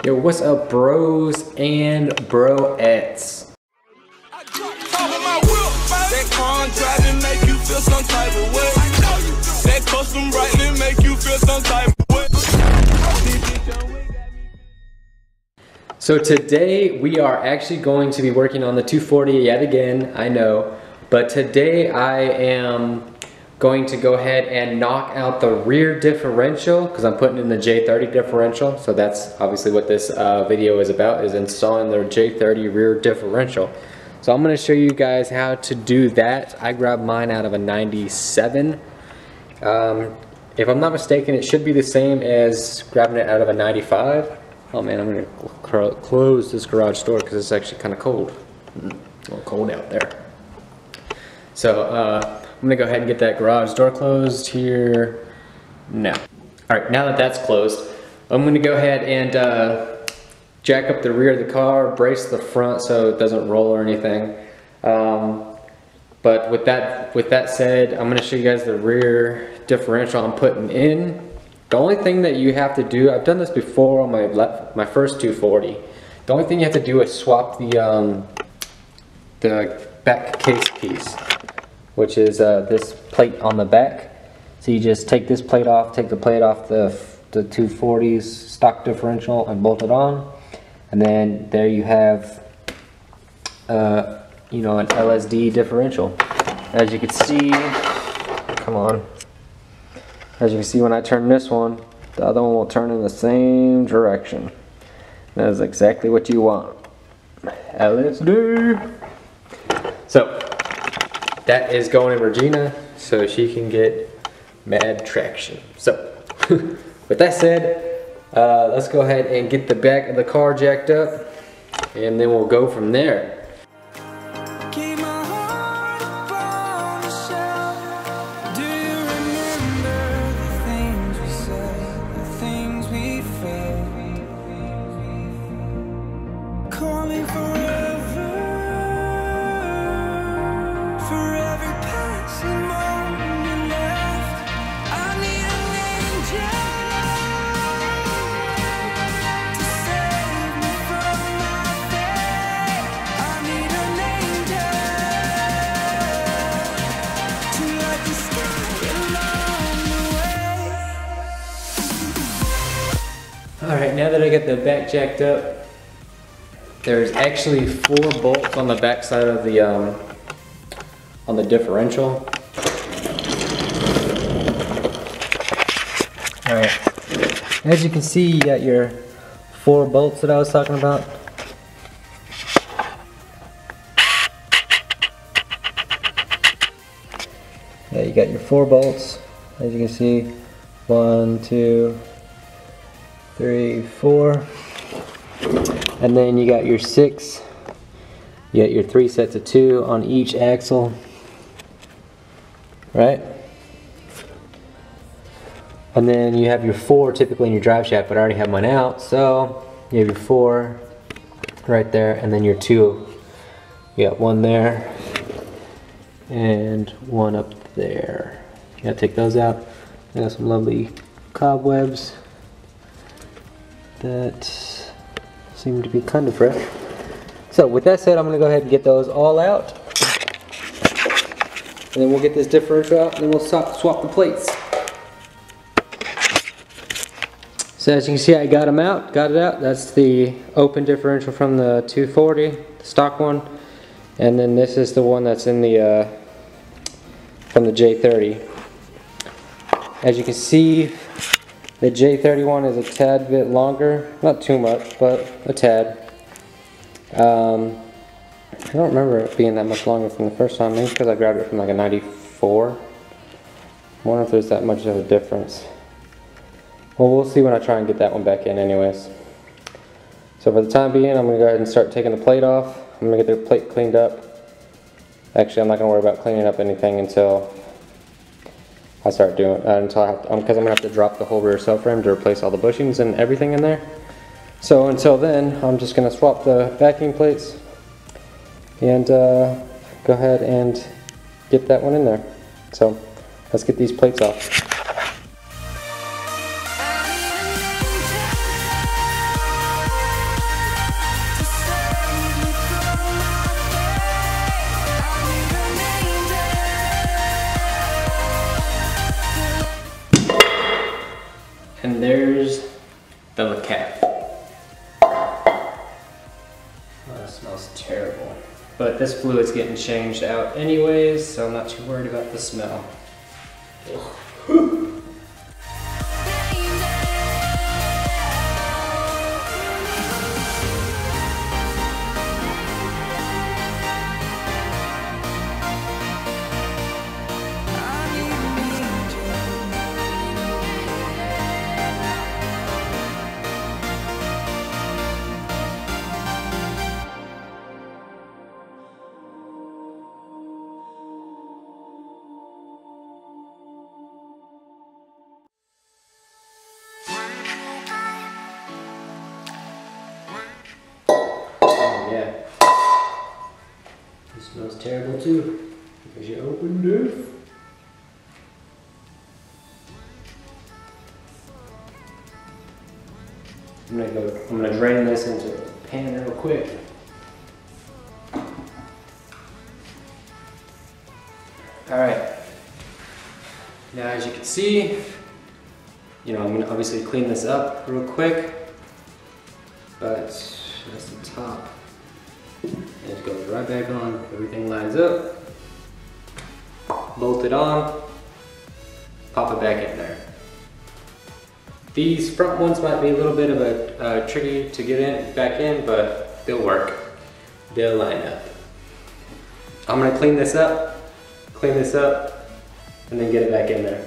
Yo, what's up, bros and broettes? That car driving make you feel some type of way. That custom brightly make you feel some type of way. So today we are actually going to be working on the 240 yet again, I know. But today I am going to go ahead and knock out the rear differential because I'm putting in the J30 differential. So that's obviously what this video is about, is installing the J30 rear differential. So I'm going to show you guys how to do that. I grabbed mine out of a 97. If I'm not mistaken, it should be the same as grabbing it out of a 95. Oh man, I'm going to close this garage door because it's actually kind of cold. A little cold out there. So I'm going to go ahead and get that garage door closed here now. Alright, now that that's closed, I'm going to go ahead and jack up the rear of the car, brace the front so it doesn't roll or anything. But with that said, I'm going to show you guys the rear differential I'm putting in. The only thing that you have to do, I've done this before on my first 240. The only thing you have to do is swap the back case piece, which is this plate on the back. So you just take this plate off, take the plate off the 240's stock differential and bolt it on. And then there you have, you know, an VLSD differential. As you can see, come on. As you can see, when I turn this one, the other one will turn in the same direction. That is exactly what you want. LSD. So that is going in Regina, so she can get mad traction. So with that said, let's go ahead and get the back of the car jacked up, and then we'll go from there. Alright, now that I get the back jacked up, there's actually 4 bolts on the back side of the on the differential. Alright, as you can see, you got your 4 bolts that I was talking about. Yeah, you got your 4 bolts, as you can see. 1, 2, 3, 4, and then you got your 6. You got your 3 sets of 2 on each axle, right? And then you have your 4 typically in your drive shaft, but I already have mine out, so you have your 4 right there, and then your 2. You got 1 there and 1 up there. You gotta take those out. I got some lovely cobwebs that seem to be kind of fresh. So with that said, I'm going to go ahead and get those all out, and then we'll get this differential out, and then we'll swap the plates. So as you can see, I got them out, got it out. That's the open differential from the 240, the stock one, and then this is the one that's in the from the J30. As you can see, the J31 is a tad bit longer, not too much, but a tad. I don't remember it being that much longer from the first time, maybe because I grabbed it from like a 94. I wonder if there's that much of a difference. Well, we'll see when I try and get that one back in anyways. So for the time being, I'm going to go ahead and start taking the plate off. I'm going to get the plate cleaned up. Actually, I'm not going to worry about cleaning up anything until I start doing until I have to, because I'm gonna have to drop the whole rear subframe to replace all the bushings and everything in there. So until then, I'm just gonna swap the backing plates and go ahead and get that one in there. So let's get these plates off. the cap. Oh, that smells terrible. But this fluid's getting changed out anyways, so I'm not too worried about the smell. Yeah. It smells terrible too, because you opened it. I'm gonna drain this into a pan real quick. Alright. Now as you can see, I'm gonna obviously clean this up real quick. But that's the top. And it goes right back on. Everything lines up. Bolt it on. Pop it back in there. These front ones might be a little bit of a tricky to get back in, but they'll work. They'll line up. I'm gonna clean this up, and then get it back in there.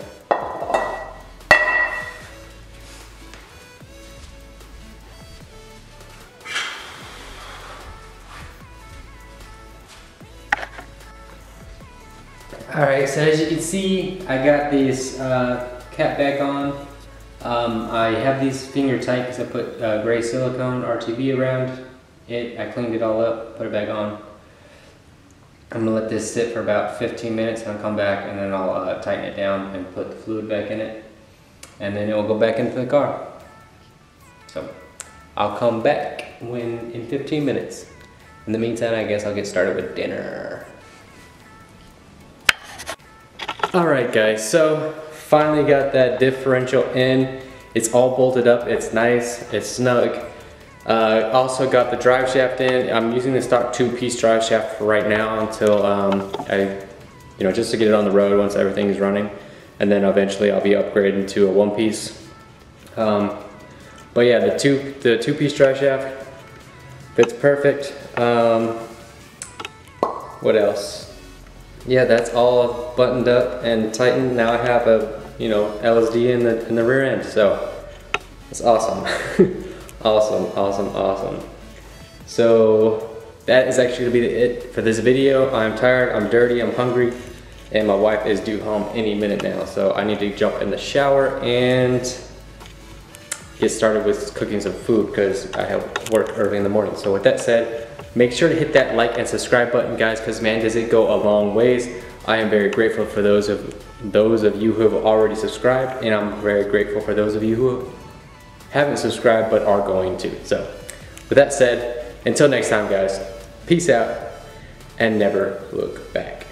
Alright, so as you can see, I got these cap back on. I have these finger tight because I put gray silicone RTV around it. I cleaned it all up, put it back on. I'm gonna let this sit for about 15 minutes and I'll come back and then I'll tighten it down and put the fluid back in it. And then it will go back into the car. So I'll come back in 15 minutes. In the meantime, I guess I'll get started with dinner. Alright guys, so finally got that differential in. It's all bolted up, it's nice, it's snug. Also got the drive shaft in. I'm using the stock 2-piece drive shaft for right now until just to get it on the road once everything is running. And then eventually I'll be upgrading to a 1-piece. But yeah, the 2-piece drive shaft fits perfect. What else? Yeah, that's all buttoned up and tightened. Now I have a LSD in the rear end, so it's awesome. awesome. So that is actually gonna be it for this video. I'm tired, I'm dirty, I'm hungry, and my wife is due home any minute now. So I need to jump in the shower and get started with cooking some food because I have work early in the morning. So with that said, make sure to hit that like and subscribe button, guys, because man, does it go a long ways. I am very grateful for those of you who have already subscribed, and I'm very grateful for those of you who haven't subscribed but are going to. So with that said, until next time guys, peace out and never look back.